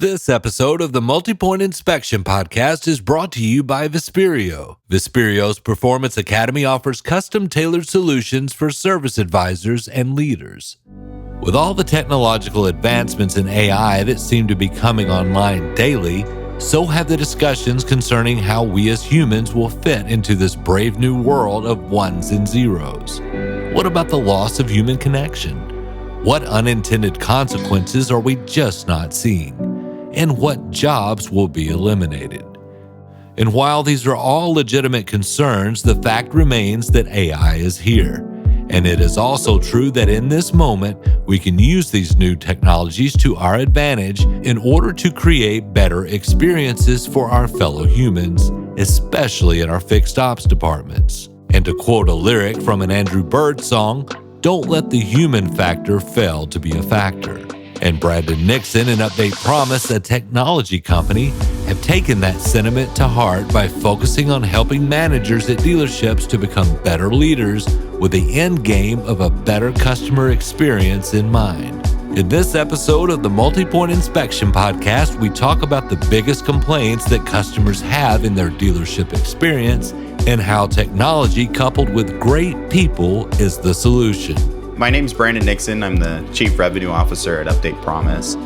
This episode of the Multi-Point Inspection Podcast is brought to you by Vesperio. Vesperio's Performance Academy offers custom-tailored solutions for service advisors and leaders. With all the technological advancements in AI that seem to be coming online daily, so have the discussions concerning how we as humans will fit into this brave new world of ones and zeros. What about the loss of human connection? What unintended consequences are we just not seeing? And what jobs will be eliminated? And while these are all legitimate concerns, the fact remains that AI is here. And it is also true that in this moment, we can use these new technologies to our advantage in order to create better experiences for our fellow humans, especially in our fixed ops departments. And to quote a lyric from an Andrew Bird song, "Don't let the human factor fail to be a factor." And Brandon Nixon and Update Promise, a technology company, have taken that sentiment to heart by focusing on helping managers at dealerships to become better leaders with the end game of a better customer experience in mind. In this episode of the Multi-Point Inspection Podcast, we talk about the biggest complaints that customers have in their dealership experience and how technology coupled with great people is the solution. My name is Brandon Nixon. I'm the Chief Revenue Officer at Update Promise.